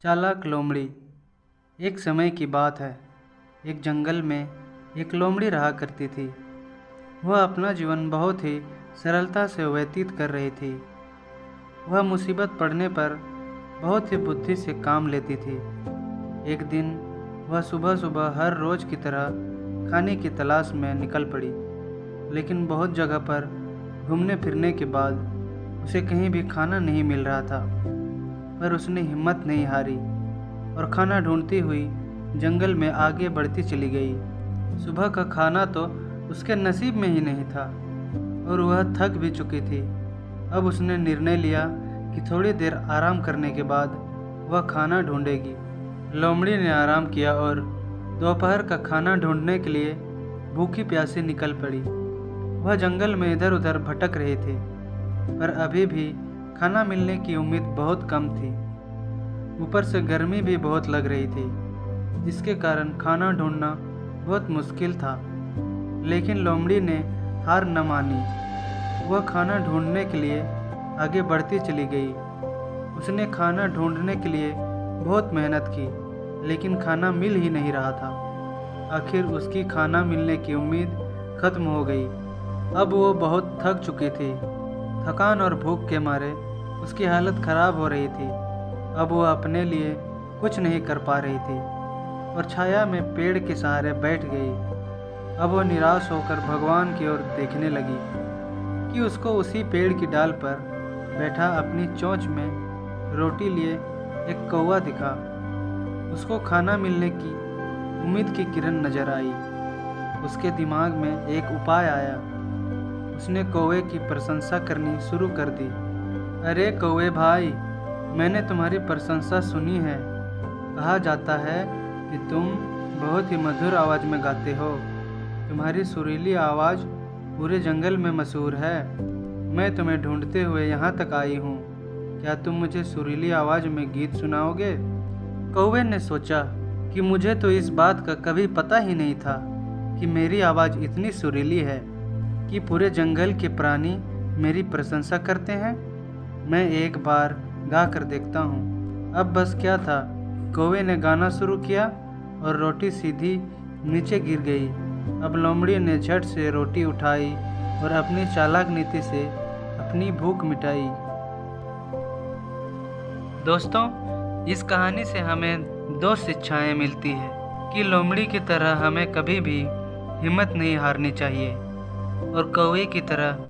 चालाक लोमड़ी। एक समय की बात है। एक जंगल में एक लोमड़ी रहा करती थी। वह अपना जीवन बहुत ही सरलता से व्यतीत कर रही थी। वह मुसीबत पड़ने पर बहुत ही बुद्धि से काम लेती थी। एक दिन वह सुबह सुबह हर रोज की तरह खाने की तलाश में निकल पड़ी, लेकिन बहुत जगह पर घूमने फिरने के बाद उसे कहीं भी खाना नहीं मिल रहा था। पर उसने हिम्मत नहीं हारी और खाना ढूंढती हुई जंगल में आगे बढ़ती चली गई। सुबह का खाना तो उसके नसीब में ही नहीं था और वह थक भी चुकी थी। अब उसने निर्णय लिया कि थोड़ी देर आराम करने के बाद वह खाना ढूंढेगी। लोमड़ी ने आराम किया और दोपहर का खाना ढूंढने के लिए भूखी प्यासी निकल पड़ी। वह जंगल में इधर उधर भटक रही थी, पर अभी भी खाना मिलने की उम्मीद बहुत कम थी। ऊपर से गर्मी भी बहुत लग रही थी, जिसके कारण खाना ढूंढना बहुत मुश्किल था। लेकिन लोमड़ी ने हार न मानी। वह खाना ढूंढने के लिए आगे बढ़ती चली गई। उसने खाना ढूंढने के लिए बहुत मेहनत की, लेकिन खाना मिल ही नहीं रहा था। आखिर उसकी खाना मिलने की उम्मीद खत्म हो गई। अब वो बहुत थक चुकी थी। थकान और भूख के मारे उसकी हालत खराब हो रही थी। अब वो अपने लिए कुछ नहीं कर पा रही थी और छाया में पेड़ के सहारे बैठ गई। अब वो निराश होकर भगवान की ओर देखने लगी कि उसको उसी पेड़ की डाल पर बैठा अपनी चोंच में रोटी लिए एक कौवा दिखा। उसको खाना मिलने की उम्मीद की किरण नजर आई। उसके दिमाग में एक उपाय आया। उसने कौवे की प्रशंसा करनी शुरू कर दी। अरे कौवे भाई, मैंने तुम्हारी प्रशंसा सुनी है। कहा जाता है कि तुम बहुत ही मधुर आवाज़ में गाते हो। तुम्हारी सुरीली आवाज़ पूरे जंगल में मशहूर है। मैं तुम्हें ढूंढते हुए यहाँ तक आई हूँ। क्या तुम मुझे सुरीली आवाज़ में गीत सुनाओगे? कौवे ने सोचा कि मुझे तो इस बात का कभी पता ही नहीं था कि मेरी आवाज़ इतनी सुरीली है कि पूरे जंगल के प्राणी मेरी प्रशंसा करते हैं। मैं एक बार गा कर देखता हूँ। अब बस क्या था, कौवे ने गाना शुरू किया और रोटी सीधी नीचे गिर गई। अब लोमड़ी ने झट से रोटी उठाई और अपनी चालाक नीति से अपनी भूख मिटाई। दोस्तों, इस कहानी से हमें दो शिक्षाएं मिलती है कि लोमड़ी की तरह हमें कभी भी हिम्मत नहीं हारनी चाहिए और कौवे की तरह